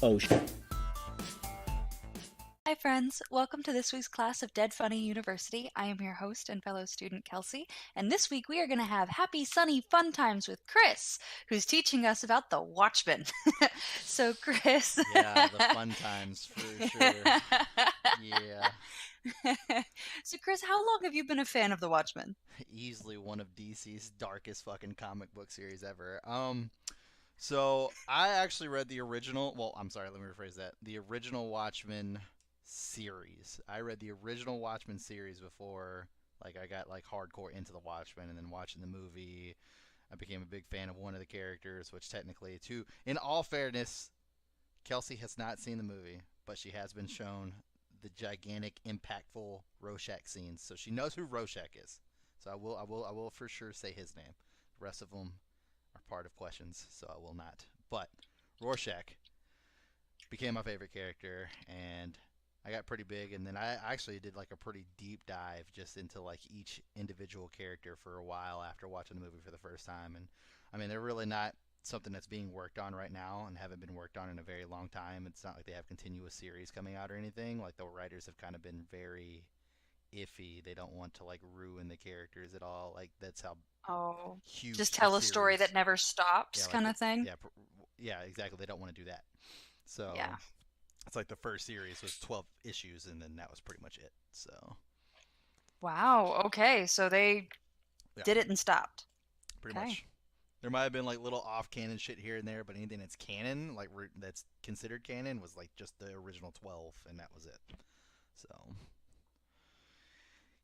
Oh, shit. Hi, friends. Welcome to this week's class of Dead Funny University. I am your host and fellow student, Kelsey, and this week we are going to have happy, sunny, fun times with Chris, who's teaching us about the Watchmen. So, Chris. Yeah, the fun times for sure. Yeah, So, Chris, how long have you been a fan of the Watchmen? easily one of DC's darkest fucking comic book series ever. So I actually read the original. Well, I'm sorry, let me rephrase that. The original Watchmen series. I read the original Watchmen series before, like, I got like hardcore into the Watchmen, and then watching the movie, I became a big fan of one of the characters, which technically, too, in all fairness, Kelsey has not seen the movie, but she has been shown the gigantic, impactful Rorschach scenes, so she knows who Rorschach is. So I will for sure say his name. The rest of them are part of questions, so I will not. But Rorschach became my favorite character, and I got pretty big, and then I actually did like a pretty deep dive just into like each individual character for a while after watching the movie for the first time. And I mean, they're really not something that's being worked on right now and haven't been worked on in a very long time. It's not like they have continuous series coming out or anything. Like, the writers have kind of been very iffy. They don't want to like ruin the characters at all. Like, that's how Oh, huge just the tell a story that series. never stops, Yeah, like kind of thing? yeah, exactly. They don't want to do that. So Yeah. it's like the first series was 12 issues, and then that was pretty much it. So Wow. Okay. So they yeah, did it and stopped. pretty Okay. much. There might have been like little off canon shit here and there, but anything that's canon, like that's considered canon, was like just the original 12, and that was it. So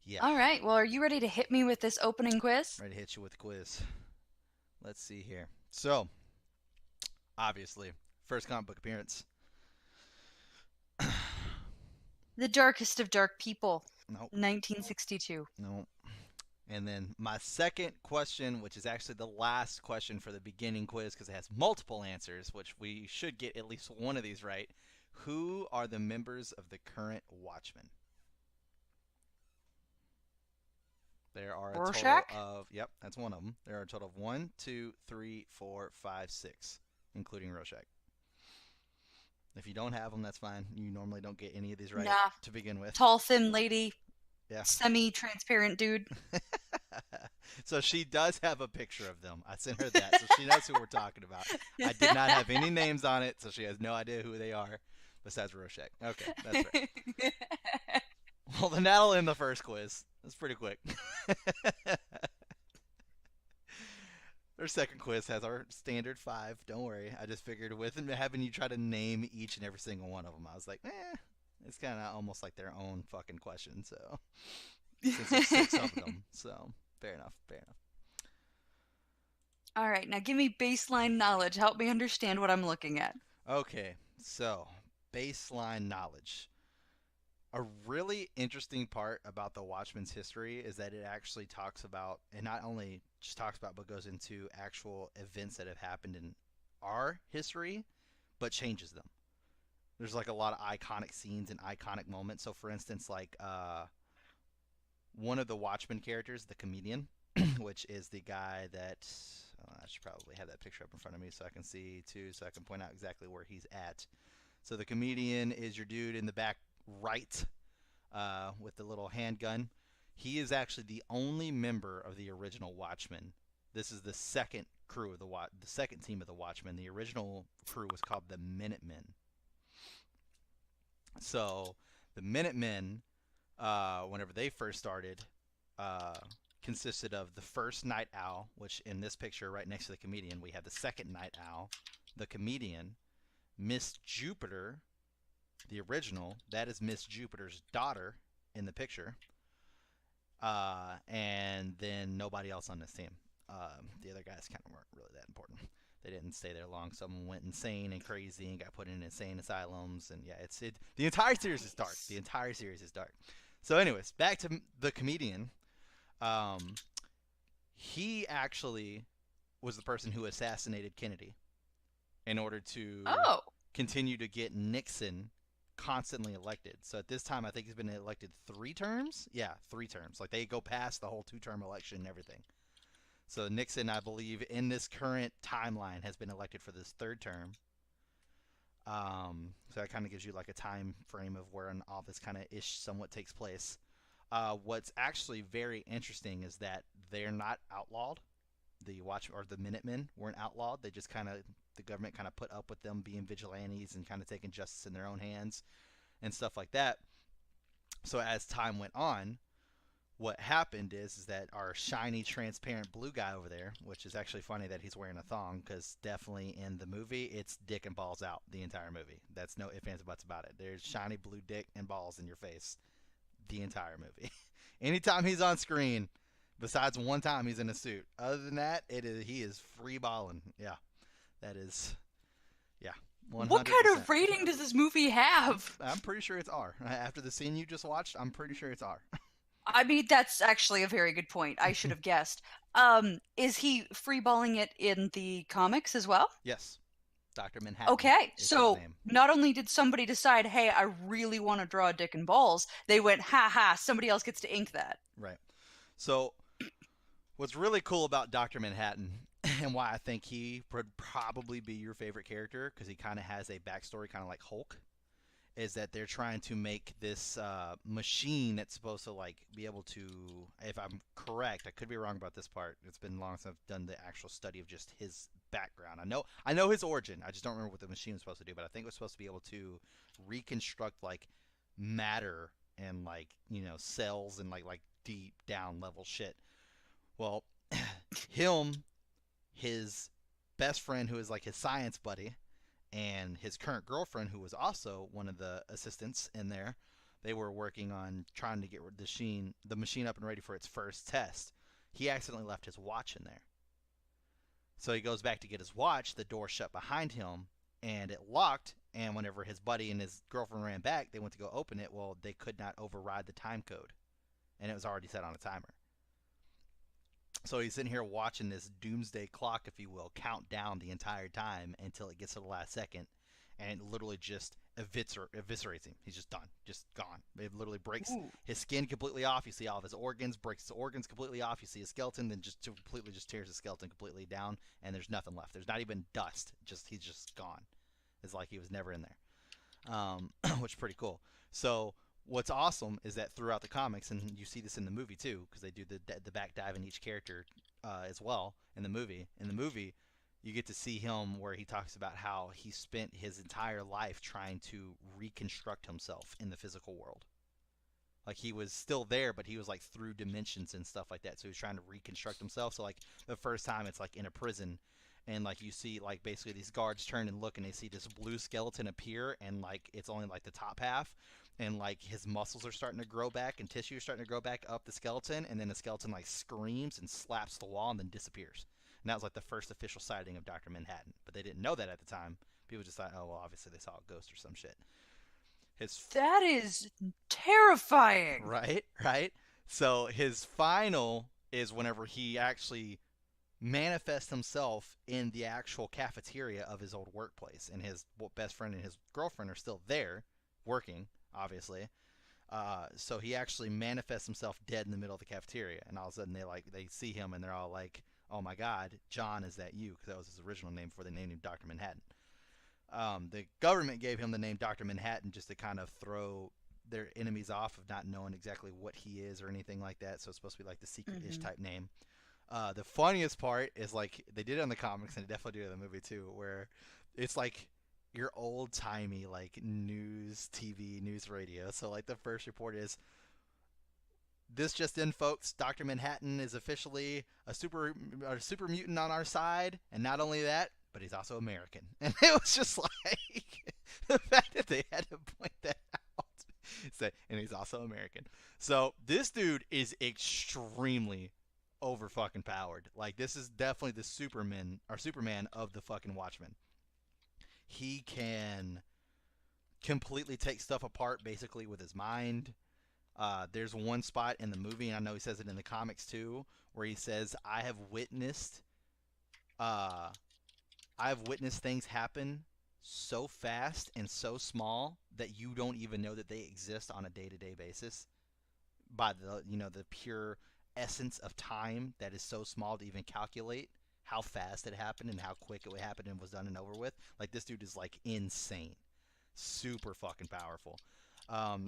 yeah, All right. Well, are you ready to hit me with this opening quiz? ready to hit you with a quiz. Let's see here. So obviously, first comic book appearance. The Darkest of Dark People, Nope, 1962. nope. And then my second question, which is actually the last question for the beginning quiz because it has multiple answers, which we should get at least one of these right. Who are the members of the current Watchmen? There are a total Rorschach? of, yep, that's one of them. There are a total of one, two, three, four, five, six, including Rorschach. If you don't have them, that's fine. You normally don't get any of these right Nah. to begin with. Tall, thin lady, Yeah. semi-transparent dude. So she does have a picture of them. I sent her that, so she knows who we're talking about. I did not have any names on it, so she has no idea who they are besides Rorschach. Okay, that's right. Well, then that'll end the first quiz. That's pretty quick. Our second quiz has our standard five. Don't worry. I just figured with having you try to name each and every single one of them, I was like, it's kind of almost like their own fucking question. So since there's six of them, so fair enough. Fair enough. All right, now give me baseline knowledge. Help me understand what I'm looking at. Okay, so baseline knowledge. A really interesting part about the Watchmen's history is that it actually talks about, and not only just talks about, but goes into actual events that have happened in our history, but changes them. There's like a lot of iconic scenes and iconic moments. So, for instance, like one of the Watchmen characters, the comedian, which is the guy that I should probably have that picture up in front of me so I can see too, so I can point out exactly where he's at. So the comedian is your dude in the back right with the little handgun. He is actually the only member of the original Watchmen. This is the second crew of the second team of the Watchmen. The original crew was called the Minutemen. So the Minutemen, whenever they first started, uh, consisted of the first Night Owl, which in this picture right next to the comedian, we have the second Night Owl, the comedian, Miss Jupiter, the original. That is Miss Jupiter's daughter in the picture. And then nobody else on this team. The other guys kind of weren't really that important. They didn't stay there long. Someone went insane and crazy and got put in insane asylums. And yeah, the entire series is dark. The entire series is dark. So, anyways, back to the comedian. Um, he actually was the person who assassinated Kennedy in order to Oh, continue to get Nixon constantly elected. So at this time, I think he's been elected 3 terms. Yeah, 3 terms. Like, they go past the whole 2-term election and everything. So Nixon, I believe, in this current timeline, has been elected for this third term. So that kind of gives you like a time frame of where all this kind of ish somewhat takes place. What's actually very interesting is that they're not outlawed. The Watch or the Minutemen weren't outlawed. They just kind of the government kind of put up with them being vigilantes and kind of taking justice in their own hands and stuff like that. So as time went on, what happened is that our shiny, transparent blue guy over there, which is actually funny that he's wearing a thong, because definitely in the movie it's dick and balls out the entire movie. That's no ifs ands or buts about it. There's shiny blue dick and balls in your face the entire movie. Anytime he's on screen, besides one time he's in a suit. Other than that, he is free balling. Yeah, that is yeah, What kind 100%. of rating does this movie have? I'm pretty sure it's R. After the scene you just watched, I'm pretty sure it's R. I mean, that's actually a very good point. I should have guessed. Is he freeballing it in the comics as well? Yes, Dr. Manhattan Okay, is his so name. not only did somebody decide, hey, I really want to draw a dick and balls, they went, ha ha, somebody else gets to ink that. Right. So what's really cool about Dr. Manhattan and why I think he would probably be your favorite character because he kind of has a backstory kind of like Hulk is that they're trying to make this machine that's supposed to like be able to, if I'm correct, I could be wrong about this part. It's been long since I've done the actual study of just his background. I know his origin. I just don't remember what the machine was supposed to do, but I think it was supposed to be able to reconstruct like matter and like cells and like deep down level shit. Well, him, his best friend who is like his science buddy, and his current girlfriend, who was also one of the assistants in there, they were working on trying to get the machine up and ready for its first test. He accidentally left his watch in there. So he goes back to get his watch, the door shut behind him, and it locked. And whenever his buddy and his girlfriend ran back, they went to go open it. Well, they could not override the time code, and it was already set on a timer. So he's sitting here watching this doomsday clock, if you will, count down the entire time until it gets to the last second, and it literally just eviscerates him. He's just done, just gone. It literally breaks Ooh. his skin completely off. You see all of his organs, breaks his organs completely off. You see his skeleton, then just completely just tears his skeleton completely down, and there's nothing left. There's not even dust. Just he's just gone. It's like he was never in there, which is pretty cool. So what's awesome is that throughout the comics, and you see this in the movie too, because they do the back dive in each character as well in the movie. In the movie, you get to see him where he talks about how he spent his entire life trying to reconstruct himself in the physical world. Like he was still there, but he was like through dimensions and stuff like that. So he was trying to reconstruct himself. So like the first time, it's like in a prison, and like you see like basically these guards turn and look, and they see this blue skeleton appear, and like it's only like the top half, and like his muscles are starting to grow back, and tissue is starting to grow back up the skeleton, and then the skeleton like screams and slaps the wall and then disappears. And that was like the first official sighting of Dr. Manhattan, but they didn't know that at the time. People just thought, oh well, obviously they saw a ghost or some shit. His That is terrifying. right, right. So his final is whenever he actually manifests himself in the actual cafeteria of his old workplace, and his best friend and his girlfriend are still there working, obviously. So he actually manifests himself dead in the middle of the cafeteria, and all of a sudden they see him and they're all like, "Oh my God, John, is that you?" Because that was his original name before they named him Doctor Manhattan. The government gave him the name Doctor Manhattan just to kind of throw their enemies off of not knowing exactly what he is or anything like that. So it's supposed to be like the secret-ish Hmm. type name. The funniest part is like they did it on the comics and they definitely do it in the movie too, where it's like your old timey like news TV, news radio. So like the first report is this just in, folks. Doctor Manhattan is officially a super mutant on our side, and not only that, but he's also American. And it was just like the fact that they had to point that out. Say, and he's also American. So this dude is extremely over fucking powered. Like this is definitely the Superman of the fucking Watchmen. He can completely take stuff apart basically with his mind. There's one spot in the movie, and I know he says it in the comics too, where he says, uh, I've witnessed things happen so fast and so small that you don't even know that they exist on a day-to-day basis by the pure essence of time that is so small to even calculate how fast it happened and how quick it happened and was done and over with. Like this dude is like insane, super fucking powerful.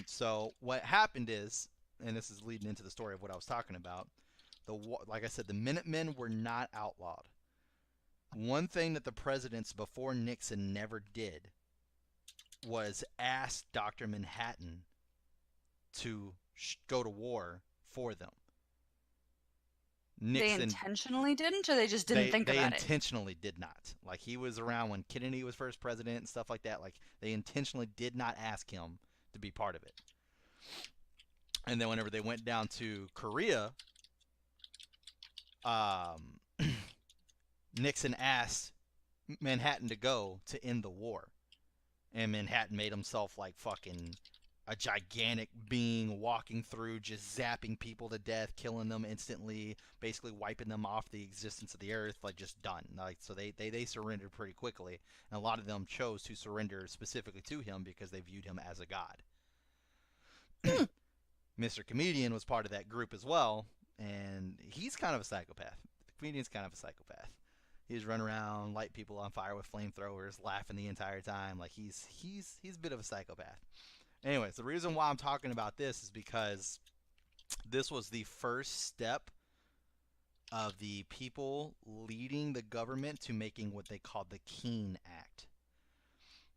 So what happened is, and this is leading into the story of what I was talking about. Like I said, the Minutemen were not outlawed. One thing that the presidents before Nixon never did was ask Dr. Manhattan to go to war for them. They Nixon, intentionally didn't, or they just didn't think they about it? intentionally did not. Like he was around when Kennedy was first president and stuff like that. Like they intentionally did not ask him to be part of it. And then whenever they went down to Korea, um, Nixon asked Manhattan to go to end the war, and Manhattan made himself like fucking a gigantic being walking through, just zapping people to death, killing them instantly, basically wiping them off the existence of the earth, like just done. Like so, they surrendered pretty quickly, and a lot of them chose to surrender specifically to him because they viewed him as a god. Mr. Comedian was part of that group as well, and he's kind of a psychopath. The comedian's kind of a psychopath. He's run around, light people on fire with flamethrowers, laughing the entire time. Like he's a bit of a psychopath. Anyways, the reason why I'm talking about this is because this was the first step of the people leading the government to making what they called the Keene Act.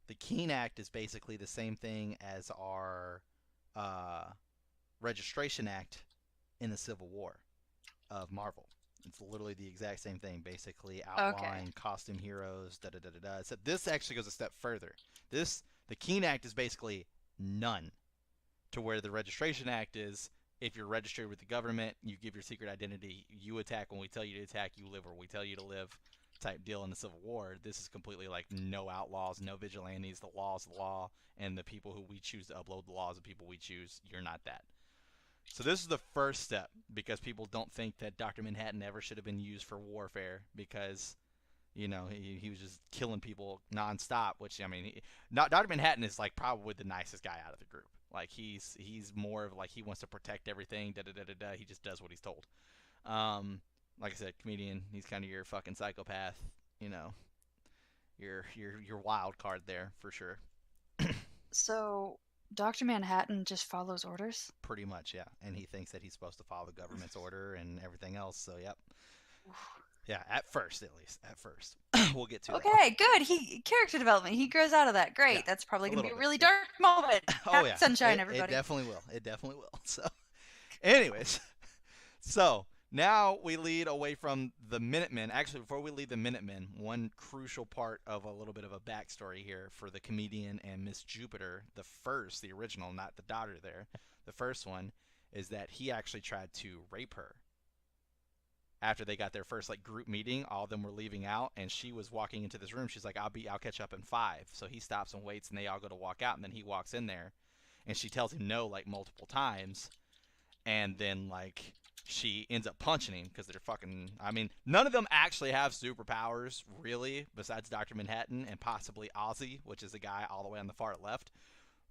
The Keene Act is basically the same thing as our Registration Act in the Civil War of Marvel. It's literally the exact same thing, basically outlawing Okay. costume heroes, da da da da da. Except this actually goes a step further. The Keene Act is basically none, to where the Registration Act is if you're registered with the government, you give your secret identity, you attack when we tell you to attack, you live where we tell you to live, type deal in the Civil War. This is completely like no outlaws, no vigilantes, the law is the law, and the people who we choose to upload the laws of people we choose, you're not that. So this is the first step because people don't think that Dr. Manhattan ever should have been used for warfare because he was just killing people nonstop. Which I mean, Dr. Manhattan is like probably the nicest guy out of the group. Like he's more of like he wants to protect everything. Da da da da da. He just does what he's told. Like I said, comedian. He's kind of your fucking psychopath. You know, your wild card there for sure. So, Dr. Manhattan just follows orders? Pretty much, yeah. And he thinks that he's supposed to follow the government's order and everything else. So, yep. Yeah, at first, at least. At first. We'll get to that. Okay, good. Character development. He grows out of that. Yeah, Great. That's probably a going to be little a bit. really Yeah. dark moment. Oh, Happy yeah. sunshine, It everybody. definitely will. It definitely will. So, anyways, so now we lead away from the Minutemen. Actually, before we leave the Minutemen, one crucial part of a little bit of a backstory here for the comedian and Miss Jupiter, the original, not the daughter there. The first one is that he actually tried to rape her. After they got their first like group meeting, all of them were leaving out, and she was walking into this room. She's like, I'll catch up in 5." So he stops and waits, and they all go to walk out, and then he walks in there, and she tells him no like multiple times, and then like she ends up punching him because they're fucking. I mean, none of them actually have superpowers really, besides Dr. Manhattan and possibly Ozzy, which is the guy all the way on the far left.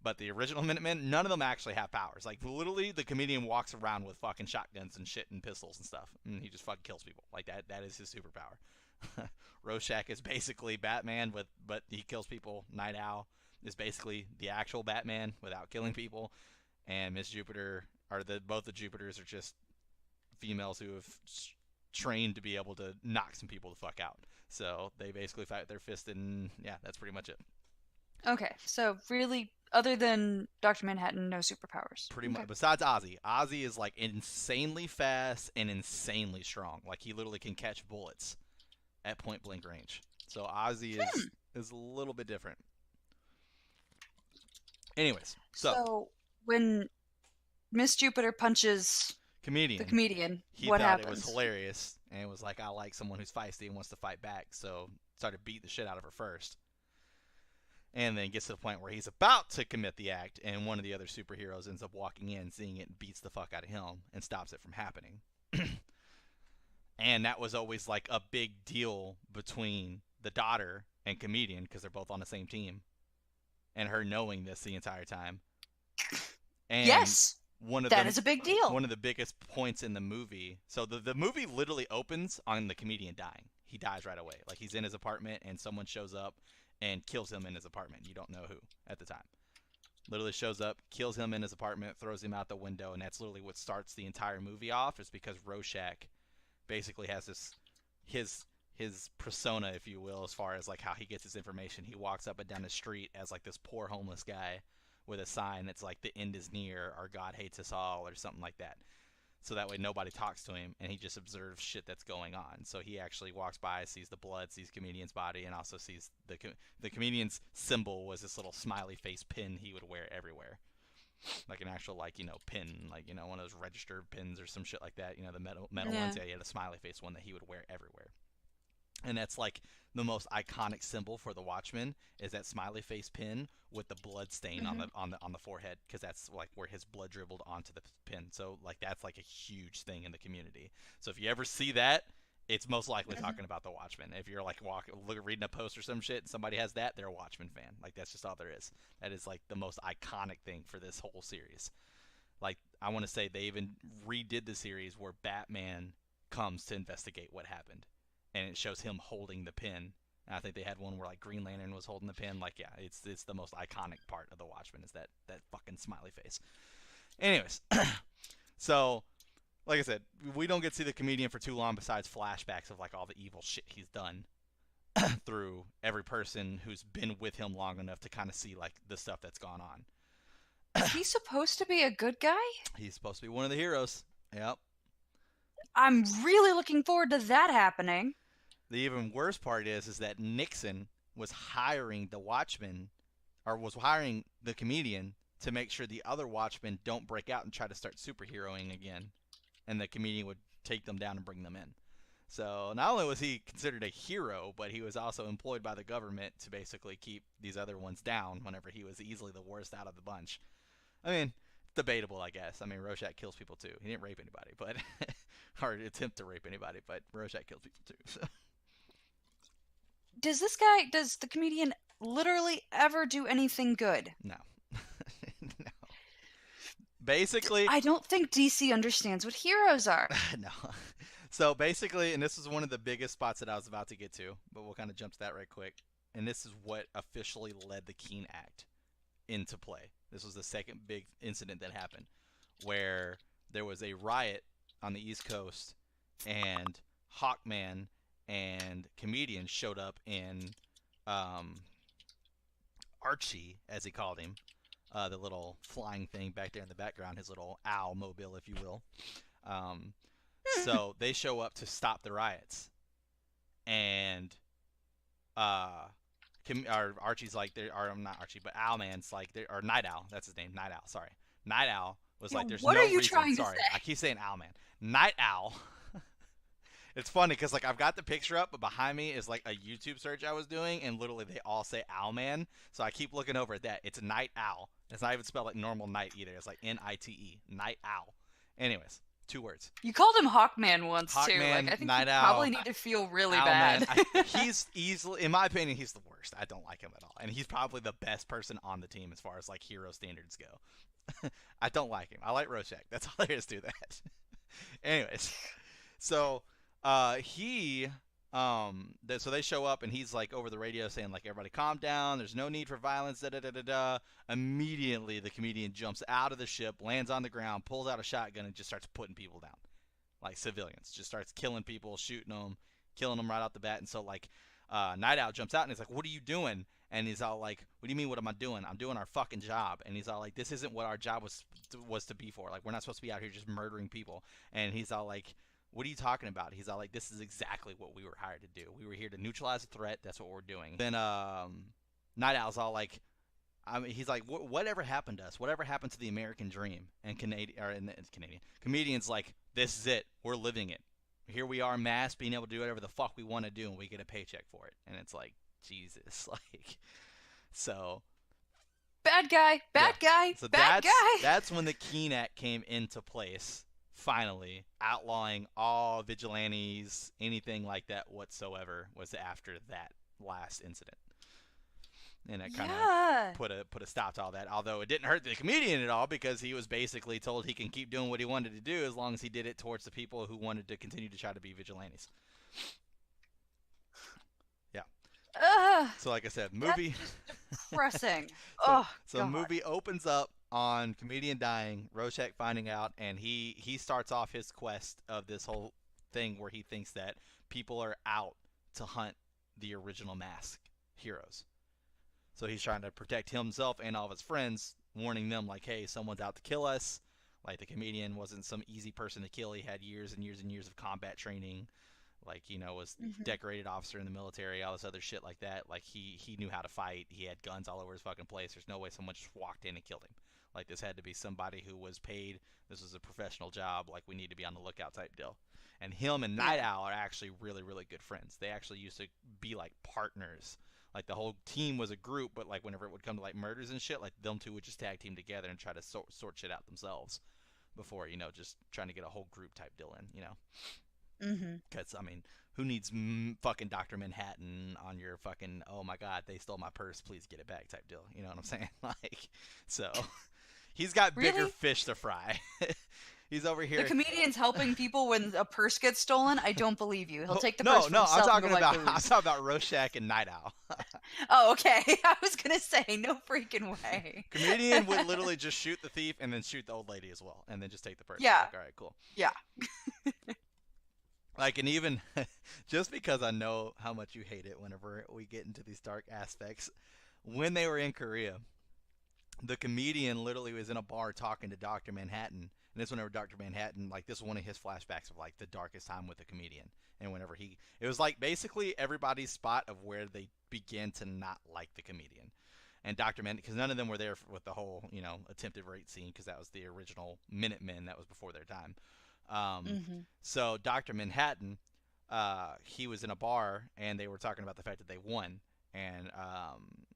But the original Minutemen, none of them actually have powers. Like, literally, the comedian walks around with fucking shotguns and shit and pistols and stuff. And he just fucking kills people. Like, that is his superpower. Rorschach is basically Batman, but he kills people. Night Owl is basically the actual Batman without killing people. And Miss Jupiter, both the Jupiters are just females who have trained to be able to knock some people the fuck out. So they basically fight with their fist, and yeah, that's pretty much it. Okay, so really, other than Dr. Manhattan, no superpowers. Pretty Okay. much. Besides Ozzy, Ozzy is like insanely fast and insanely strong. Like he literally can catch bullets at point blank range. So Ozzy is a little bit different. Anyways, so So, when Miss Jupiter punches the comedian, comedian, he what thought it was happens? hilarious and was like, I like someone who's feisty and wants to fight back. So started beating the shit out of her first. And then gets to the point where he's about to commit the act, and one of the other superheroes ends up walking in, seeing it, and beats the fuck out of him, and stops it from happening. And that was always like a big deal between the daughter and comedian, because they're both on the same team, and her knowing this the entire time. And Yes, one of that the is a big deal. one of the biggest points in the movie. So the movie literally opens on the comedian dying. he dies right away. Like he's in his apartment and someone shows up and kills him in his apartment. You don't know who at the time. Literally shows up, kills him in his apartment, throws him out the window, and that's literally what starts the entire movie off. Is because Rorschach basically has his persona, if you will, as far as like how he gets his information. He walks up and down the street as like this poor homeless guy with a sign that's like the end is near or God hates us all or something like that. So that way nobody talks to him and he just observes shit that's going on. So he actually walks by, sees the blood, sees comedian's body, and also sees the comedian's symbol was this little smiley face pin he would wear everywhere. Like an actual like, pin, like, one of those registered pins or some shit like that, the metal Yeah. ones. Yeah, he had a smiley face one that he would wear everywhere. And that's like the most iconic symbol for the Watchmen is that smiley face pin with the blood stain on Hmm. the forehead, because that's like where his blood dribbled onto the pin. So like that's like a huge thing in the community. So if you ever see that, it's most likely Hmm. talking about the Watchmen. If you're like reading a post or some shit and somebody has that, they're a Watchmen fan. Like that's just all there is. That is like the most iconic thing for this whole series. Like I want to say they even redid the series where Batman comes to investigate what happened, and it shows him holding the pin. And I think they had one where like Green Lantern was holding the pin. Like yeah, it's the most iconic part of the Watchmen is that fucking smiley face. Anyways, so like I said, we don't get to see the comedian for too long besides flashbacks of like all the evil shit he's done through every person who's been with him long enough to kind of see like the stuff that's gone on. Is he supposed to be a good guy? He's supposed to be one of the heroes. Yep. I'm really looking forward to that happening. The even worse part is that Nixon was hiring the Watchmen, or was hiring the comedian to make sure the other Watchmen don't break out and try to start superheroing again, and the comedian would take them down and bring them in. So not only was he considered a hero, but he was also employed by the government to basically keep these other ones down whenever he was easily the worst out of the bunch. I mean, debatable, I guess. I mean, Rorschach kills people too. He didn't rape anybody, but or attempt to rape anybody, but Rorschach kills people too. So. Does the comedian literally ever do anything good? No. No. Basically, I don't think DC understands what heroes are. no. So basically, and this is one of the biggest spots that I was about to get to, but we'll kind of jump to that right quick. And this is what officially led the Keene Act into play. This was the second big incident that happened where there was a riot on the East Coast and Hawkman and comedians showed up in um, Archie, as he called him, the little flying thing back there in the background, his little owl mobile, if you will. Um, so they show up to stop the riots, and Archie's like, or not Archie, but Owlman's like, or Night Owl, that's his name, Night Owl. Sorry, Night Owl was like, there's What no are you reason. trying to Sorry, say? I keep saying Owlman. Night Owl. It's funny because like I've got the picture up, but behind me is like a YouTube search I was doing, and literally they all say Owlman. So I keep looking over at that. It's Night Owl. It's not even spelled like normal night either. It's like Nite, Night Owl. Anyways, 2 words. You called him Hawkman once too. Hawkman, Like I think Night you Owl, probably need to feel really Owlman. bad. He's easily, in my opinion, he's the worst. I don't like him at all, and he's probably the best person on the team as far as like hero standards go. I don't like him. I like Rorschach. That's all there is to that. Anyways, so so they show up and he's like over the radio saying like, everybody calm down, there's no need for violence, da da da da da. Immediately the comedian jumps out of the ship, lands on the ground, pulls out a shotgun, and just starts putting people down, like civilians. Just starts killing people, shooting them, killing them right out the bat. And so like Night Owl jumps out and he's like, what are you doing? And he's all like, what do you mean what am I doing? I'm doing our fucking job. And he's all like, this isn't what our job was to be for. Like, we're not supposed to be out here just murdering people. And he's all like, what are you talking about? He's all like, this is exactly what we were hired to do. We were here to neutralize a threat. That's what we're doing. Then Night Owl's all like, he's like, whatever happened to us? Whatever happened to the American dream? And Canadian comedians like, this is it. We're living it. Here we are, mass, being able to do whatever the fuck we want to do, and we get a paycheck for it. And it's like, Jesus, like, so Bad guy, bad guy, so bad guy. that's when the Keene Act came into place. Finally, outlawing all vigilantes, anything like that whatsoever, was after that last incident, and it kind of Yeah. put a stop to all that. Although it didn't hurt the comedian at all, because he was basically told he can keep doing what he wanted to do as long as he did it towards the people who wanted to continue to try to be vigilantes. So like I said, That's movie. just depressing. so Oh so God. movie opens up on comedian dying, Rorschach finding out, and he starts off his quest of this whole thing where he thinks that people are out to hunt the original Mask heroes. So he's trying to protect himself and all of his friends, warning them like, "Hey, someone's out to kill us." Like the comedian wasn't some easy person to kill. He had years and years and years of combat training. Like was Hmm. decorated officer in the military, all this other shit like that. Like he knew how to fight. He had guns all over his fucking place. There's no way someone just walked in and killed him. Like this had to be somebody who was paid. This was a professional job. Like we need to be on the lookout type deal. And him and Night Yeah. Owl are actually really really good friends. They actually used to be like partners. Like the whole team was a group, but like whenever it would come to like murders and shit, like them two would just tag team together and try to sort shit out themselves before just trying to get a whole group type deal in. Hmm. Because, I mean, who needs fucking Dr. Manhattan on your fucking, oh my god, they stole my purse, please get it back type deal? You know what I'm saying? Like, so, he's got bigger Really? fish to fry. He's over The here. comedian's helping people when a purse gets stolen? I don't believe you. He'll Oh, take the purse no, for no, I'm himself and go talking buy about I'm booze. talking about Rorschach and Night Owl. Oh, okay. I was gonna say, no freaking way. Comedian would literally just shoot the thief and then shoot the old lady as well, and then just take the purse. Yeah, Like, all right, cool. yeah. Like, and even just because I know how much you hate it whenever we get into these dark aspects, when they were in Korea, the comedian literally was in a bar talking to Dr. Manhattan. And this whenever Dr. Manhattan, like, this was one of his flashbacks of, like, the darkest time with the comedian. And whenever it was like basically everybody's spot of where they began to not like the comedian. And Dr. Manhattan, because none of them were there with the whole, attempted rape scene, because that was the original Minutemen, that was before their time. Um, Hmm. so Dr. Manhattan, he was in a bar and they were talking about the fact that they won. And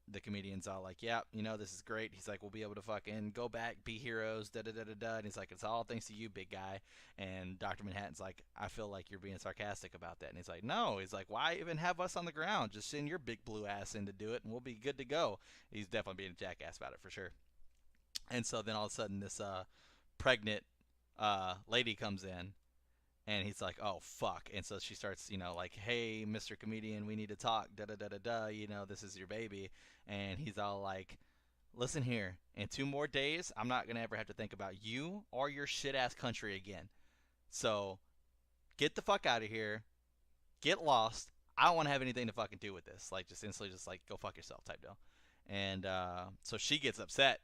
the comedian's all like, "Yeah, this is great." He's like, "We'll be able to fucking go back, be heroes, da da da da da." And he's like, "It's all thanks to you, big guy." And Dr. Manhattan's like, "I feel like you're being sarcastic about that." And he's like, "No." He's like, "Why even have us on the ground? Just send your big blue ass in to do it, and we'll be good to go." He's definitely being a jackass about it for sure. And so then all of a sudden, this pregnant lady comes in and he's like, "Oh fuck!" And so she starts, like, "Hey, Mr. Comedian, we need to talk. Da da da da da. This is your baby." And he's all like, "Listen here. In 2 more days, I'm not gonna ever have to think about you or your shit ass country again. So get the fuck out of here. Get lost. I don't want to have anything to fucking do with this. Like, just instantly, just like go fuck yourself type deal." And so she gets upset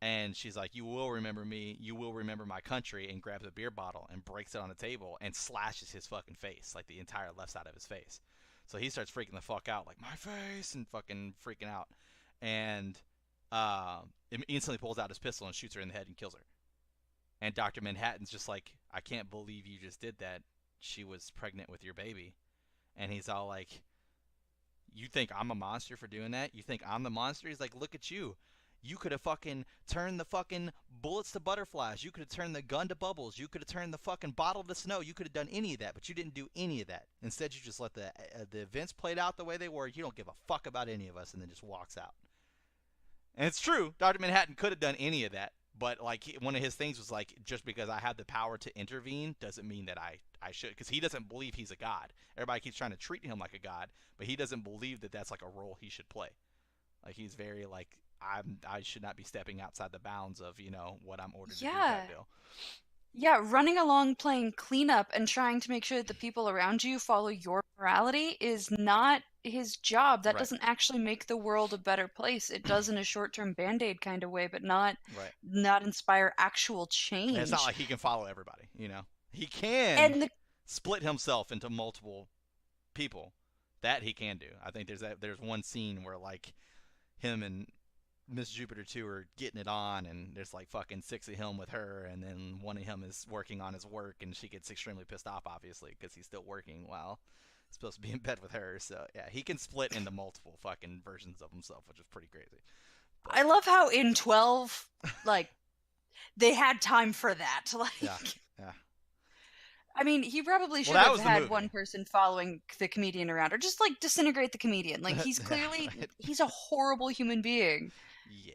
and she's like, "You will remember me. You will remember my country." And grabs a beer bottle and breaks it on the table and slashes his fucking face, like the entire left side of his face. So he starts freaking the fuck out, like, "My face," and fucking freaking out. And uh, instantly pulls out his pistol and shoots her in the head and kills her. And Dr. Manhattan's just like, "I can't believe you just did that. She was pregnant with your baby." And he's all like, "You think I'm a monster for doing that? You think I'm the monster?" He's like, "Look at you. You could have fucking turned the fucking bullets to butterflies. You could have turned the gun to bubbles. You could have turned the fucking bottle to snow. You could have done any of that, but you didn't do any of that. Instead, you just let the events played out the way they were. You don't give a fuck about any of us," and then just walks out. And it's true, Dr. Manhattan could have done any of that, but like one of his things was like, just because I have the power to intervene doesn't mean that I should, because he doesn't believe he's a god. Everybody keeps trying to treat him like a god, but he doesn't believe that that's like a role he should play. Like he's very like, I should not be stepping outside the bounds of what I'm ordered to do Yeah. type deal. Yeah, running along playing cleanup and trying to make sure that the people around you follow your morality is not his job. That Right, doesn't actually make the world a better place. It does in a short-term band-aid kind of way, but right. not inspire actual And it's not change. like he can follow everybody. He can And the split himself into multiple people. That he can do. I think there's one scene where like him and Miss Jupiter 2 are getting it on, and there's like fucking six of him with her, and then one of him is working on his work, and she gets extremely pissed off, obviously, because he's still working while he's supposed to be in bed with her. So yeah, he can split into multiple fucking versions of himself, which is pretty crazy. But I love how in 12, like, they had time for that. yeah, Like, yeah. I mean, he probably Well, should that have was the had one movie. person following the comedian around, or just like disintegrate the comedian. Like, he's Yeah, clearly, right. he's a horrible human being. Yeah,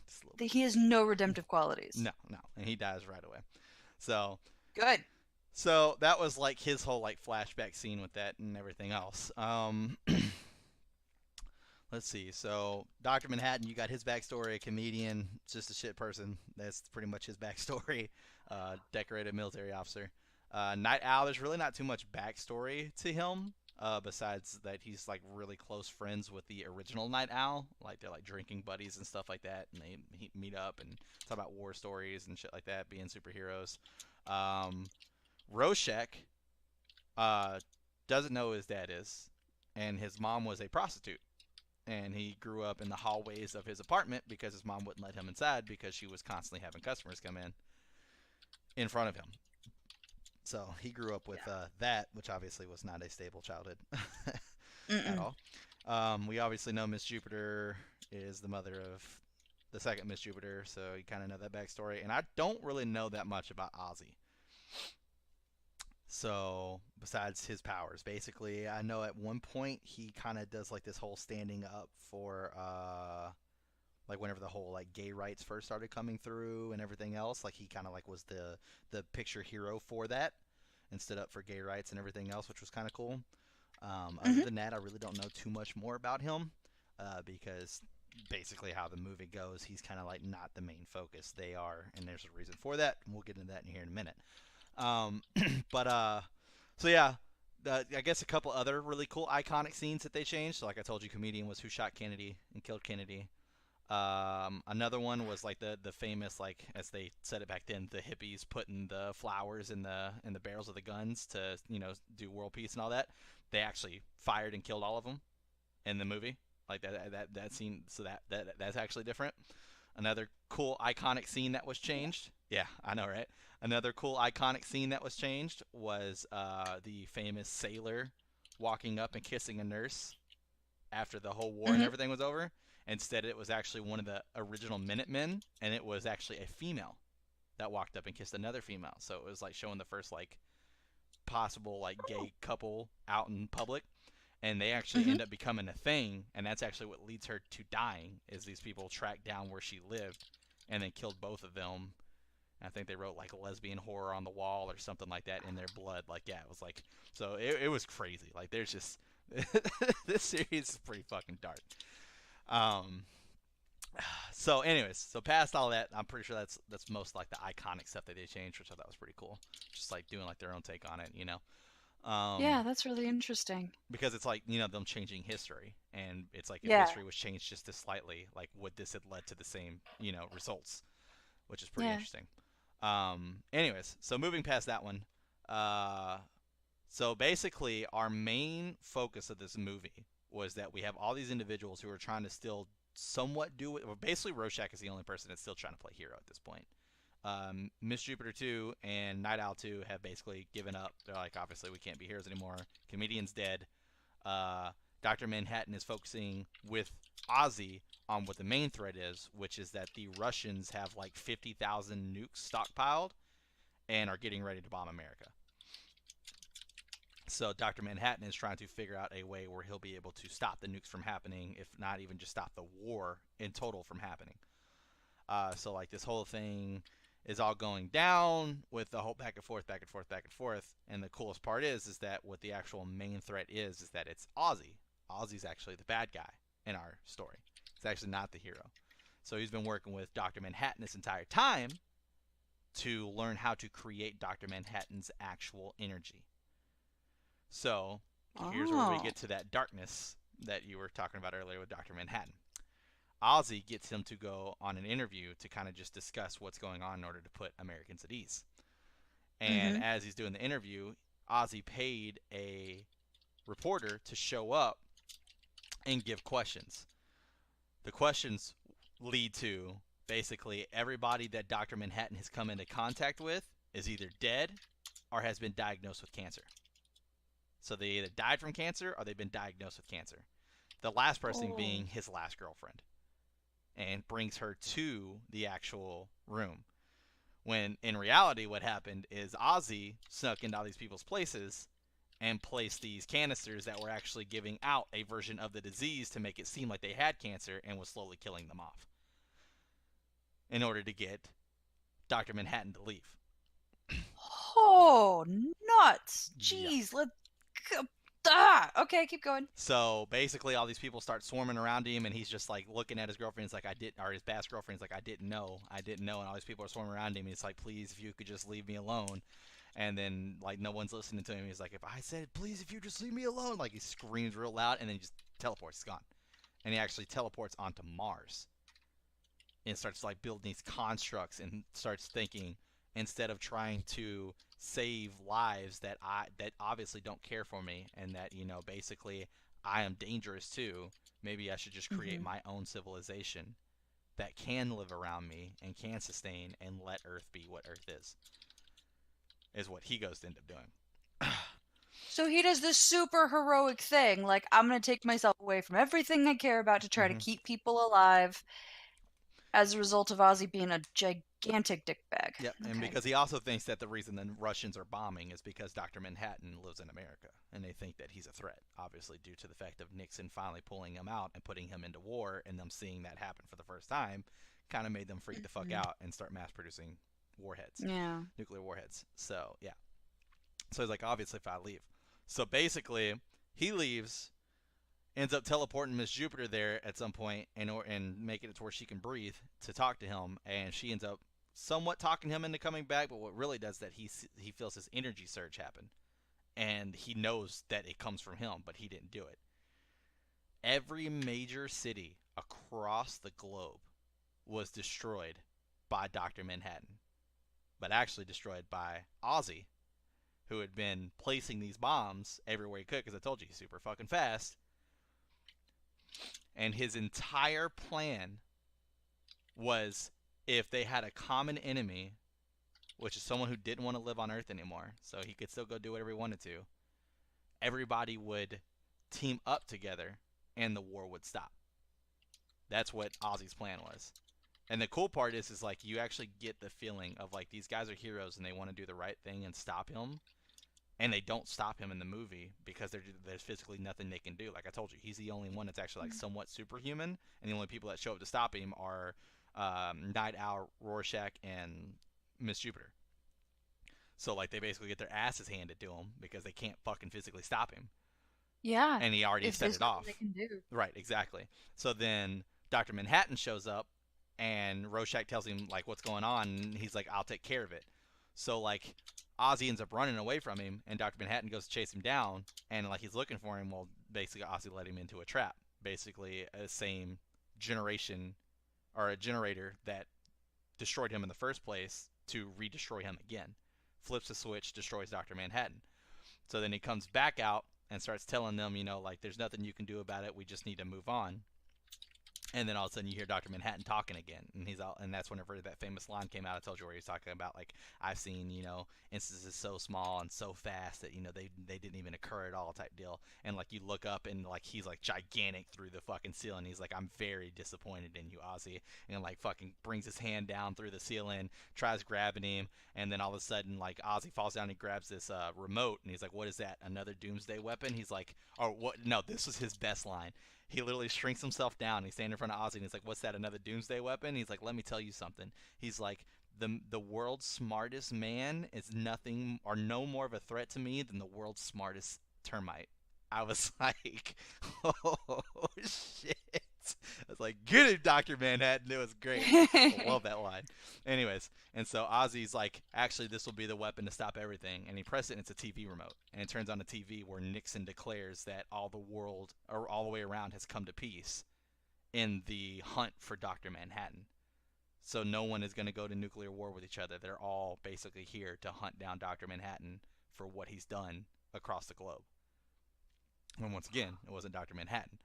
just a little He has no redemptive qualities. bit. No, and he dies right away. So Good. so that was like his whole like flashback scene with that and everything else. let's see. So Doctor Manhattan, you got his backstory, a comedian, just a shit person. That's pretty much his backstory. Decorated military officer. Night Owl, there's really not too much backstory to him. Besides that, he's like really close friends with the original Night Owl. Like they're like drinking buddies and stuff like that, and they meet up and talk about war stories and shit like that, being superheroes. Um, Rorschach uh, doesn't know who his dad is, and his mom was a prostitute. And he grew up in the hallways of his apartment because his mom wouldn't let him inside because she was constantly having customers come in front of him. So he grew up with Yeah. that, which obviously was not a stable childhood at Mm-mm. all. We obviously know Miss Jupiter is the mother of the second Miss Jupiter, so you kind of know that backstory. And I don't really know that much about Ozzy. So, besides his powers, basically, I know at one point he kind of does like this whole standing up for, like whenever the whole like gay rights first started coming through and everything else, like he kind of like was the picture hero for that and stood up for gay rights and everything else, which was kind of cool. Other Hmm. than that, I really don't know too much more about him because basically how the movie goes, he's kind of like not the main focus. They are, and there's a reason for that. And we'll get into that in here in a minute. Um, but so yeah, I guess a couple other really cool iconic scenes that they changed. So like I told you, comedian was who shot Kennedy and killed Kennedy. Another one was like the famous, like as they said it back then, the hippies putting the flowers in the barrels of the guns to do world peace and all that. They actually fired and killed all of them in the movie. Like that scene. So that's actually different. Another cool iconic scene that was changed. Yeah, I know, right? Another cool iconic scene that was changed was the famous sailor walking up and kissing a nurse after the whole war and Hmm. everything was over. Instead, it was actually one of the original Minutemen, and it was actually a female that walked up and kissed another female. So it was like showing the first like possible like Oh. gay couple out in public, and they actually Hmm. end up becoming a thing, and that's actually what leads her to dying. Is these people tracked down where she lived, and then killed both of them. I think they wrote like lesbian horror on the wall or something like that in their blood. Like yeah, it was like so it was crazy. Like there's just this series is pretty fucking dark. Um, so anyways, so past all that, I'm pretty sure that's most like the iconic stuff that they changed, which I thought was pretty cool. Just like doing like their own take on it. Um, Yeah, that's really interesting. because it's like them changing history, and it's like if Yeah. history was changed just as slightly, like would this have led to the same results, which is pretty Yeah. interesting. Anyways, so moving past that one, uh, so basically our main focus of this movie was that we have all these individuals who are trying to still somewhat do it. Well, basically, Rorschach is the only person that's still trying to play hero at this point. Miss Jupiter 2 and Night Owl 2 have basically given up. They're like, obviously, we can't be heroes anymore. Comedian's dead. Uh, Dr. Manhattan is focusing with Ozzy on what the main threat is, which is that the Russians have like 50,000 nukes stockpiled and are getting ready to bomb America. So Dr. Manhattan is trying to figure out a way where he'll be able to stop the nukes from happening, if not even just stop the war in total from happening. So like this whole thing is all going down with the whole back and forth, back and forth, back and forth. And the coolest part is that what the actual main threat is that it's Ozzy. Ozzy's actually the bad guy in our story. He's actually not the hero. So he's been working with Dr. Manhattan this entire time to learn how to create Dr. Manhattan's actual energy. So here's where we Oh. get to that darkness that you were talking about earlier with Dr. Manhattan. Ozzy gets him to go on an interview to kind of just discuss what's going on in order to put Americans at ease. And Hmm. as he's doing the interview, Ozzy paid a reporter to show up and give questions. The questions lead to basically everybody that Dr. Manhattan has come into contact with is either dead or has been diagnosed with cancer. So they either died from cancer or they've been diagnosed with cancer. The last person Oh. being his last girlfriend, and brings her to the actual room. When in reality, what happened is Ozzy snuck into all these people's places and placed these canisters that were actually giving out a version of the disease to make it seem like they had cancer and was slowly killing them off in order to get Dr. Manhattan to leave. Oh, nuts. Yeah. Jeez, let's go. Okay, keep going. So basically, all these people start swarming around him, and he's just like looking at his girlfriend. He's like, I didn't, or his past girlfriend's like, I didn't know. And all these people are swarming around him. And he's like, please, if you could just leave me alone. And then like no one's listening to him. He's like, if I said, please, if you just leave me alone, like he screams real loud, and then he just teleports. He's gone, and he actually teleports onto Mars and starts like building these constructs and starts thinking instead of trying to save lives that obviously don't care for me and that basically I am dangerous too. Maybe I should just create Hmm. my own civilization that can live around me and can sustain and let Earth be what Earth is what he goes to end up doing. So he does this super heroic thing, like, I'm gonna take myself away from everything I care about to try to Mm-hmm. keep people alive as a result of Ozzy being a gigantic dickbag. Yep, and Okay. because he also thinks that the reason the Russians are bombing is because Dr. Manhattan lives in America, and they think that he's a threat, obviously due to the fact of Nixon finally pulling him out and putting him into war, and them seeing that happen for the first time, kind of made them freak the fuck Mhm. out and start mass producing warheads, Yeah. nuclear warheads. So yeah, so he's like, obviously if I leave, so basically he leaves, ends up teleporting Miss Jupiter there at some point and making it to where she can breathe to talk to him, and she ends up somewhat talking him into coming back. But what really does that he feels his energy surge happen, and he knows that it comes from him, but he didn't do it. Every major city across the globe was destroyed by Doctor Manhattan, but actually destroyed by Ozzy, who had been placing these bombs everywhere he could. Because I told you he's super fucking fast, and his entire plan was if they had a common enemy, which is someone who didn't want to live on Earth anymore, so he could still go do whatever he wanted to, everybody would team up together and the war would stop. That's what Ozzy's plan was. And the cool part is like you actually get the feeling of like these guys are heroes and they want to do the right thing and stop him, and they don't stop him in the movie because there's physically nothing they can do. Like I told you, he's the only one that's actually like somewhat superhuman, and the only people that show up to stop him are Night Owl, Rorschach, and Miss Jupiter. So like they basically get their asses handed to him because they can't fucking physically stop him, Yeah. and he already If set there's it nothing they off. can do. Right, exactly. So then Doctor Manhattan shows up, and Rorschach tells him like what's going on, and he's like, "I'll take care of it." So like Ozzy ends up running away from him, and Doctor Manhattan goes to chase him down, and like he's looking for him. Well, basically Ozzy led him into a trap, basically a same generation or a generator that destroyed him in the first place to re-destroy him again. Flips a switch, destroys Doctor Manhattan. So then he comes back out and starts telling them, like there's nothing you can do about it. We just need to move on. And then all of a sudden you hear Dr. Manhattan talking again, and he's all, and that's whenever that famous line came out. I told you where he's talking about like I've seen instances so small and so fast that they didn't even occur at all type deal. And like you look up and like he's like gigantic through the fucking ceiling. He's like, I'm very disappointed in you, Ozzy, and like fucking brings his hand down through the ceiling, tries grabbing him, and then all of a sudden like Ozzy falls down and he grabs this remote, and he's like, what is that? Another doomsday weapon? He's like, or what? No, this was his best line. He literally shrinks himself down. He's standing in front of Ozzy and he's like, what's that, another doomsday weapon? He's like, let me tell you something. He's like, the world's smartest man is nothing or no more of a threat to me than the world's smartest termite. I was like, oh shit. I was like, get it, Dr. Manhattan. It was great. I love that line. Anyways, and so Ozzy's like, actually, this will be the weapon to stop everything. And he presses it, and it's a TV remote. And it turns on a TV where Nixon declares that all the world, or all the way around, has come to peace in the hunt for Dr. Manhattan. So no one is going to go to nuclear war with each other. They're all basically here to hunt down Dr. Manhattan for what he's done across the globe. And once again, it wasn't Dr. Manhattan.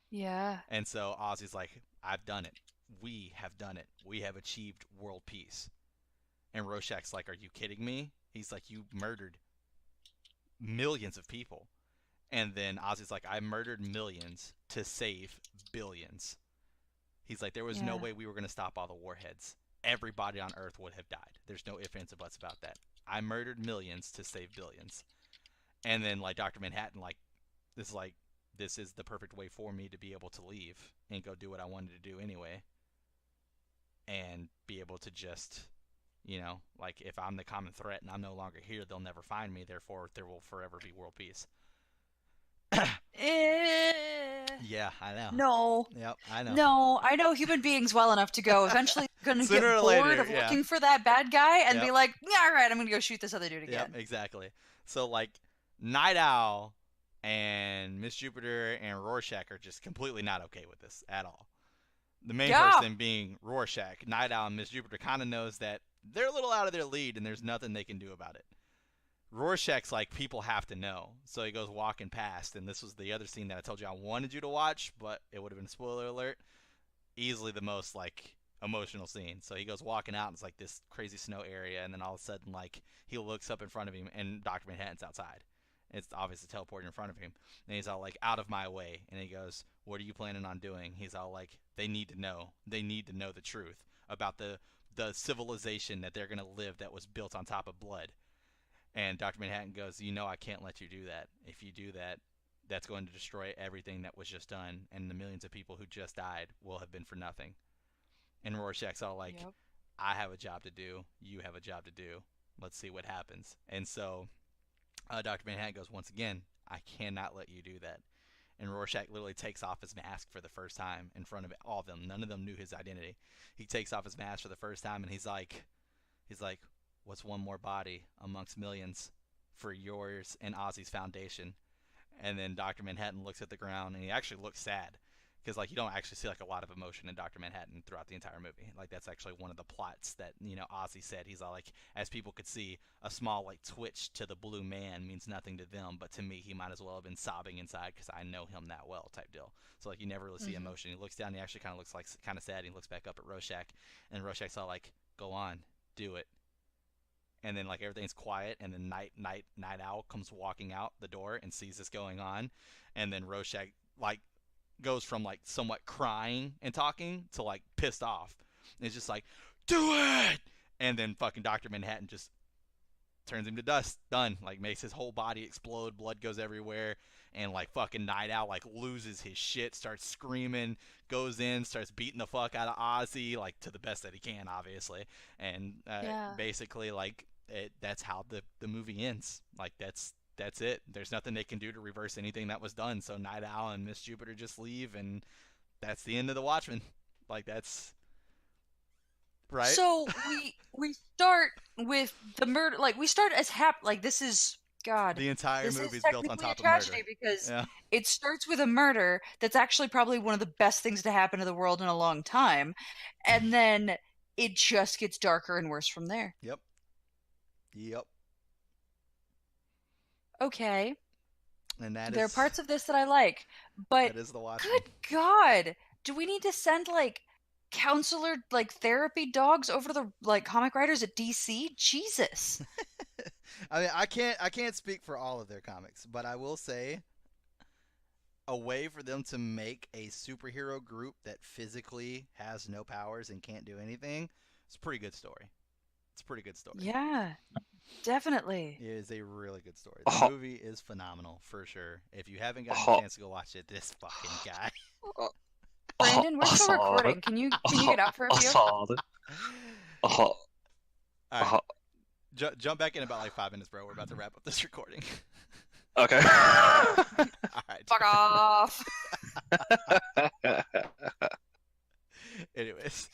Yeah. And so Ozzy's like, I've done it. We have done it. We have achieved world peace. And Rorschach's like, are you kidding me? He's like, you murdered millions of people. And then Ozzy's like, I murdered millions to save billions. He's like, there was no Yeah. way we were going to stop all the warheads. Everybody on Earth would have died. There's no ifs, ands, or buts about that. I murdered millions to save billions. And then like Dr. Manhattan, this is the perfect way for me to be able to leave and go do what I wanted to do anyway, and be able to just, like if I'm the common threat and I'm no longer here, they'll never find me. Therefore, there will forever be world peace. Eh, Yeah, I know. no. Yep, I know. No, I know human beings well enough to go. Eventually, they're going to Sooner get or bored later, of yeah. looking for that bad guy and be Yep, like, yeah, all right, I'm going to go shoot this other dude yep, again. exactly. So like, Night Owl and Miss Jupiter and Rorschach are just completely not okay with this at all. The main Yeah. person being Rorschach. Night Owl and Miss Jupiter kind of knows that they're a little out of their lead and there's nothing they can do about it. Rorschach's like, people have to know. So he goes walking past, and this was the other scene that I told you I wanted you to watch, but it would have been spoiler alert. Easily the most like emotional scene. So he goes walking out, and it's like this crazy snow area, and then all of a sudden, like, he looks up in front of him, and Dr. Manhattan's outside. It's obviously teleporting in front of him. And he's all like, out of my way. And he goes, what are you planning on doing? He's all like, they need to know. They need to know the truth about the civilization that they're going to live that was built on top of blood. And Dr. Manhattan goes, you know, I can't let you do that. If you do that, that's going to destroy everything that was just done, and the millions of people who just died will have been for nothing. And Rorschach's all like, Yep. I have a job to do. You have a job to do. Let's see what happens. And so Dr. Manhattan goes, once again, I cannot let you do that. And Rorschach literally takes off his mask for the first time in front of all of them. None of them knew his identity. He takes off his mask for the first time, and he's like, what's one more body amongst millions for yours and Ozzy's foundation? And then Dr. Manhattan looks at the ground, and he actually looks sad because like you don't actually see like a lot of emotion in Dr. Manhattan throughout the entire movie. Like that's actually one of the plots that Ozzy said. He's all like, as people could see, a small like twitch to the blue man means nothing to them, but to me he might as well have been sobbing inside because I know him that well type deal. So like you never really see Hmm. emotion. He looks down, and he actually kind of looks like kind of sad. And he looks back up at Rorschach, and Rorschach's all like, go on, do it. And then like everything's quiet, and then night owl comes walking out the door and sees this going on, and then Rorschach like goes from like somewhat crying and talking to like pissed off. And it's just like, do it. And then fucking Dr. Manhattan just turns him to dust. Done. Like makes his whole body explode, blood goes everywhere, and like fucking Night Owl like loses his shit, starts screaming, goes in, starts beating the fuck out of Ozzy, like to the best that he can, obviously. And Yeah. basically like that's how the movie ends. Like that's it. There's nothing they can do to reverse anything that was done. So Night Owl and Miss Jupiter just leave, and that's the end of the Watchmen. Like that's right. So we start with the murder. Like we start as like this is God. The entire This is movie is built on technically a top of murder. tragedy because Yeah. it starts with a murder that's actually probably one of the best things to happen to the world in a long time, and then it just gets darker and worse from there. Yep. Yep. Okay, And that there are is parts of this that I like, but that is the Watchmen. good God, do we need to send like counselor like therapy dogs over to the like comic writers at DC? Jesus. I mean, I can't speak for all of their comics, but I will say a way for them to make a superhero group that physically has no powers and can't do anything. It's a pretty good story. It's a pretty good story. Yeah, definitely. It is a really good story. The Uh, movie is phenomenal for sure. If you haven't gotten a uh, chance to go watch it, this fucking guy. Brandon, we're still Assad, recording. Can you get out for a few? Assad, uh, All right, uh, jump back in about like 5 minutes, bro. We're about to wrap up this recording. okay. All right. Fuck off. Anyways,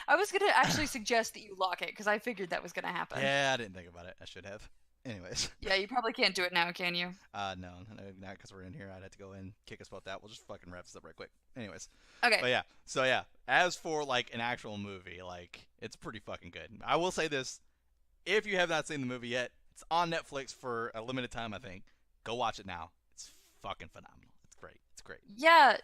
I was gonna actually suggest that you lock it because I figured that was gonna happen. yeah, I didn't think about it. I should have. Anyways, Yeah, you probably can't do it now, can you? no, not because we're in here. I'd have to go in, kick us both out. We'll just fucking wrap this up right quick. Anyways, Okay. but yeah, so yeah, as for like an actual movie, like it's pretty fucking good. I will say this: if you have not seen the movie yet, it's on Netflix for a limited time. I think. Go watch it now. It's fucking phenomenal. It's great. It's great. Yeah,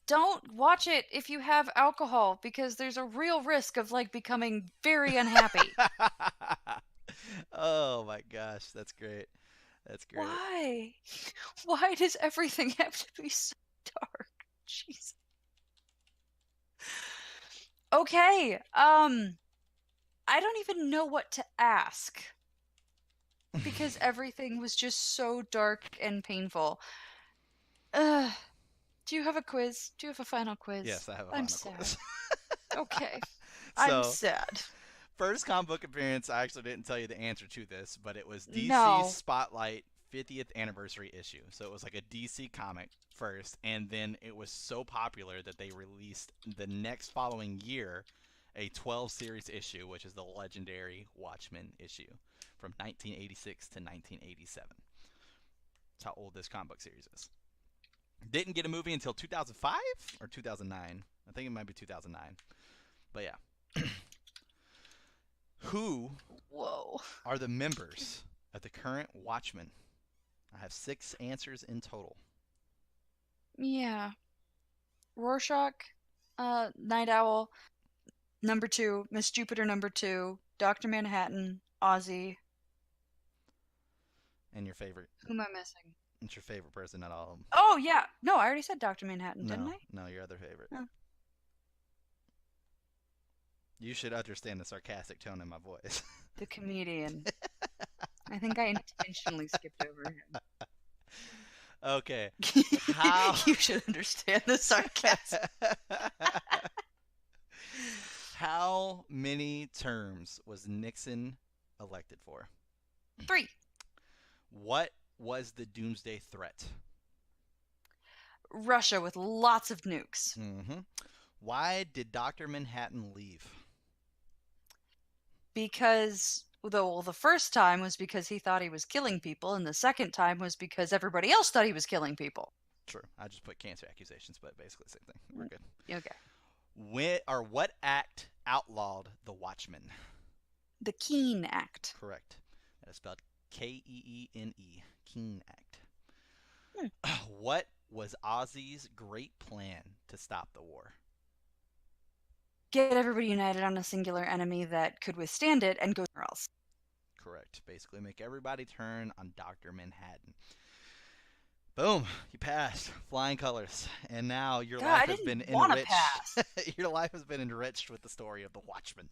don't watch it if you have alcohol because there's a real risk of like becoming very unhappy. Oh my gosh, that's great. That's great. Why? Why does everything have to be so dark? Jeez. Okay. I don't even know what to ask because everything was just so dark and painful. Ugh. Do you have a quiz? Do you have a final quiz? Yes, I have a I'm final sad. quiz. Okay. I'm So, sad. first comic book appearance, I actually didn't tell you the answer to this, but it was No. DC Spotlight 50th anniversary issue. So it was like a DC comic first, and then it was so popular that they released the next following year a 12 series issue, which is the legendary Watchmen issue from 1986 to 1987. That's how old this comic book series is. Didn't get a movie until 2005 or 2009. I think it might be 2009. But yeah. Who Whoa. are the members of the current Watchmen? I have 6 answers in total. Yeah. Rorschach, Night Owl, number 2, Miss Jupiter number 2, Dr. Manhattan, Ozzy. And your favorite? Who am I missing? It's your favorite person, not all of them. Oh, yeah. No, I already said Dr. Manhattan, didn't I? No, your other favorite. Oh. You should understand the sarcastic tone in my voice. The comedian. I think I intentionally skipped over him. Okay. How... You should understand the sarcasm. How many terms was Nixon elected for? 3. What was the doomsday threat? Russia with lots of nukes. Mm-hmm. Why did Dr. Manhattan leave? Because, the first time was because he thought he was killing people, and the second time was because everybody else thought he was killing people. True. I just put cancer accusations, but basically the same thing. We're good. Okay. What act outlawed the Watchmen? The Keene Act. Correct. That is spelled Keene. Keene Act. What was Ozzy's great plan to stop the war? Get everybody united on a singular enemy that could withstand it and go somewhere else. Correct. Basically make everybody turn on Dr. Manhattan. Boom. You passed. Flying colors. And now your life has been enriched. Pass. Your life has been enriched with the story of the Watchmen.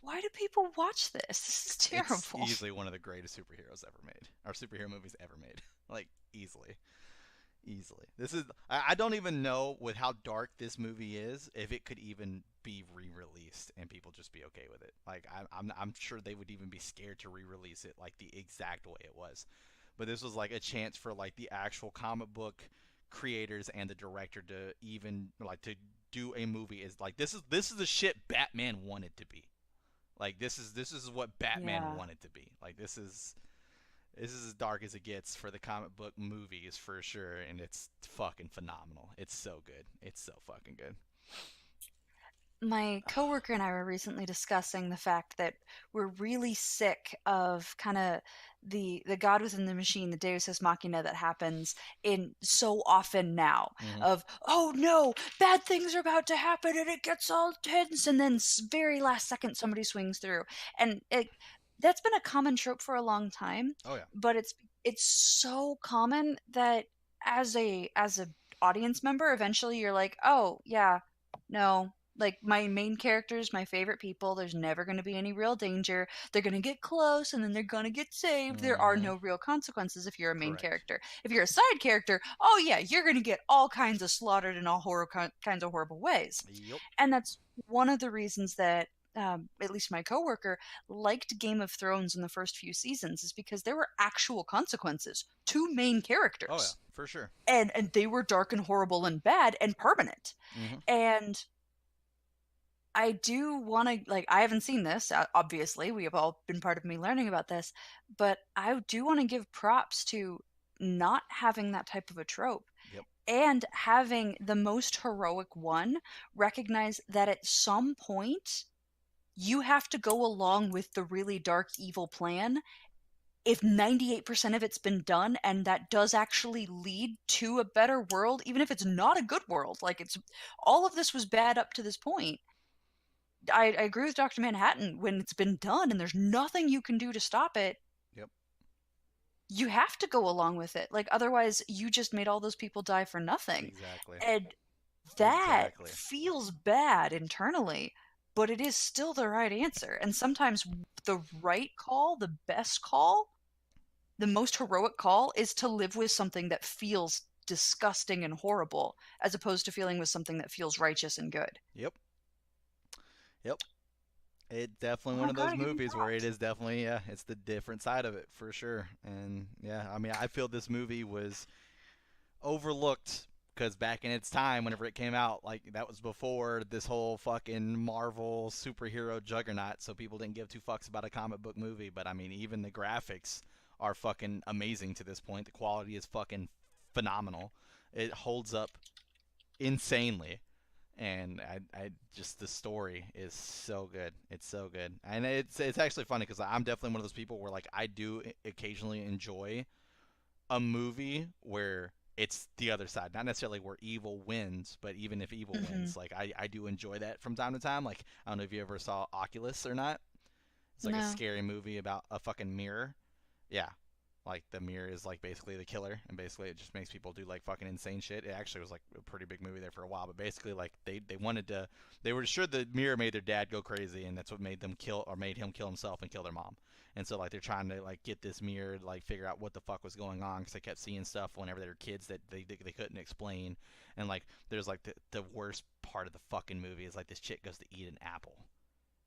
Why do people watch this? This is terrible. It's easily one of the greatest superheroes ever made. Or superhero movies ever made. Like, easily. This is... I don't even know with how dark this movie is if it could even be re-released and people just be okay with it. Like, I'm sure they would even be scared to re-release it like the exact way it was. But this was like a chance for like the actual comic book creators and the director to even like to do a movie is like this is the shit Batman wanted to be. Like this is what Batman wanted to be. Like this is as dark as it gets for the comic book movies for sure, and it's fucking phenomenal. It's so good. It's so fucking good. My coworker and I were recently discussing the fact that we're really sick of kind of the God within the machine, the Deus Ex Machina that happens in so often now. Mm-hmm. Of, oh no, bad things are about to happen and it gets all tense, and then very last second somebody swings through. And that's been a common trope for a long time. Oh yeah. But it's so common that as a audience member, eventually you're like, oh yeah, no. Like, my main characters, my favorite people, there's never going to be any real danger. They're going to get close, and then they're going to get saved. Mm-hmm. There are no real consequences if you're a main Correct. character. If you're a side character, oh yeah, you're going to get all kinds of slaughtered in all kinds of horrible ways. Yep. And that's one of the reasons that, at least my coworker, liked Game of Thrones in the first few seasons, is because there were actual consequences to main characters. Oh yeah, for sure. And they were dark and horrible and bad and permanent. Mm-hmm. And I do want to, like, I haven't seen this, obviously. We have all been part of me learning about this. But I do want to give props to not having that type of a trope. Yep. And having the most heroic one recognize that at some point, you have to go along with the really dark, evil plan. If 98% of it's been done, and that does actually lead to a better world, even if it's not a good world, like all of this was bad up to this point. I agree with Dr. Manhattan. When it's been done and there's nothing you can do to stop it, yep, you have to go along with it. Like, otherwise, you just made all those people die for nothing. Exactly. And that feels bad internally, but it is still the right answer. And sometimes the right call, the best call, the most heroic call is to live with something that feels disgusting and horrible, as opposed to feeling with something that feels righteous and good. Yep. It's definitely Oh one my of God, those I give you movies where it props. is definitely, yeah, it's the different side of it for sure. And yeah, I mean, I feel this movie was overlooked because back in its time, whenever it came out, like that was before this whole fucking Marvel superhero juggernaut, so people didn't give two fucks about a comic book movie. But I mean, even the graphics are fucking amazing to this point. The quality is fucking phenomenal. It holds up insanely. And I just the story is so good. It's so good, and it's actually funny because I'm definitely one of those people where like I do occasionally enjoy a movie where it's the other side, not necessarily where evil wins, but even if evil Hmm. wins, like I do enjoy that from time to time. Like I don't know if you ever saw Oculus or not. It's like a No. scary movie about a fucking mirror. Yeah, like the mirror is like basically the killer, and basically it just makes people do like fucking insane shit. It actually was like a pretty big movie there for a while, but basically like they wanted to, they were sure the mirror made their dad go crazy, and that's what made them kill or made him kill himself and kill their mom. And so like they're trying to like get this mirror to like figure out what the fuck was going on because they kept seeing stuff whenever they were kids that they couldn't explain. And like there's like the worst part of the fucking movie is like this chick goes to eat an apple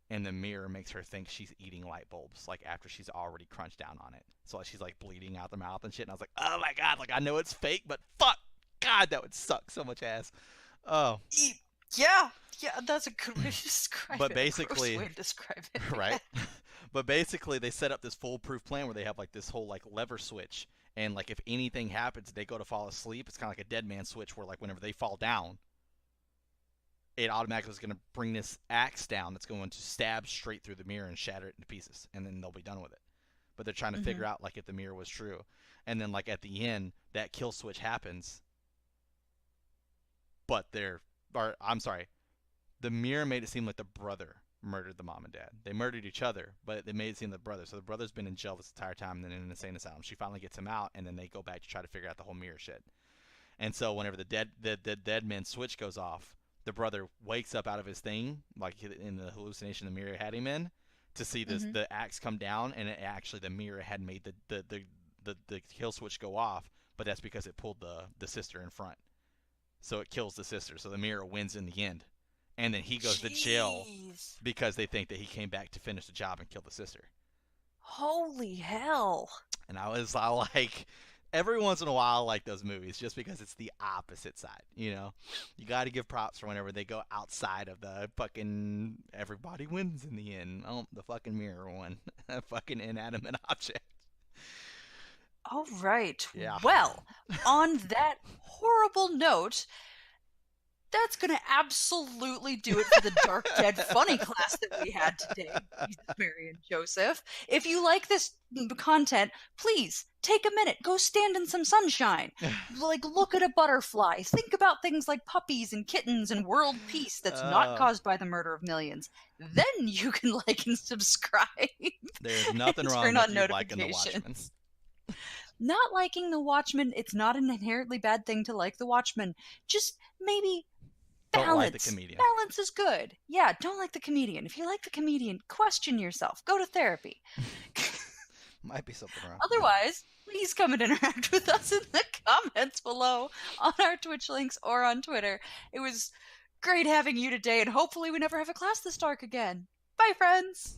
and the mirror makes her think she's eating light bulbs like after she's already crunched down on it, so like she's like bleeding out the mouth and shit, and I was like, oh my god, like I know it's fake, but fuck, god, that would suck so much ass. Oh. E- Yeah, yeah, that's a good way to describe But it. A gross basically, way to describe it. right, but basically they set up this foolproof plan where they have like this whole like lever switch, and like if anything happens they go to fall asleep, it's kind of like a dead man switch where like whenever they fall down it automatically is going to bring this axe down that's going to stab straight through the mirror and shatter it into pieces, and then they'll be done with it. But they're trying to Hmm. figure out like if the mirror was true, and then like at the end that kill switch happens, but they're, or I'm sorry, the mirror made it seem like the brother murdered the mom and dad. They murdered each other, but it made it seem the brother. So the brother's been in jail this entire time and then in an insane asylum. She finally gets him out, and then they go back to try to figure out the whole mirror shit. And so whenever the dead man switch goes off, the brother wakes up out of his thing, like in the hallucination the mirror had him in, to see this Hmm. the axe come down, and it actually the mirror had made the kill switch go off, but that's because it pulled the sister in front, so it kills the sister. So the mirror wins in the end, and then he goes to jail Jeez. because they think that he came back to finish the job and kill the sister. Holy hell. And I was all like, every once in a while, I like those movies just because it's the opposite side. You know, you got to give props for whenever they go outside of the fucking everybody wins in the end. Oh, the fucking mirror won, a fucking inanimate object. All right. Yeah. Well, on that horrible note, that's going to absolutely do it for the Dark Dead Funny class that we had today, Jesus, Mary, and Joseph. If you like this content, please take a minute, go stand in some sunshine. Like, look at a butterfly. Think about things like puppies and kittens and world peace that's not Uh, caused by the murder of millions. Then you can like and subscribe there's nothing and wrong turn with on you liking the Watchmen. notifications. Not liking The Watchmen, it's not an inherently bad thing to like The Watchmen. Just maybe Don't like the balance. comedian. Balance is good. Yeah, don't like the comedian. If you like the comedian, question yourself. Go to therapy. Might be something wrong. Otherwise, please come and interact with us in the comments below on our Twitch links or on Twitter. It was great having you today, and hopefully we never have a class this dark again. Bye, friends!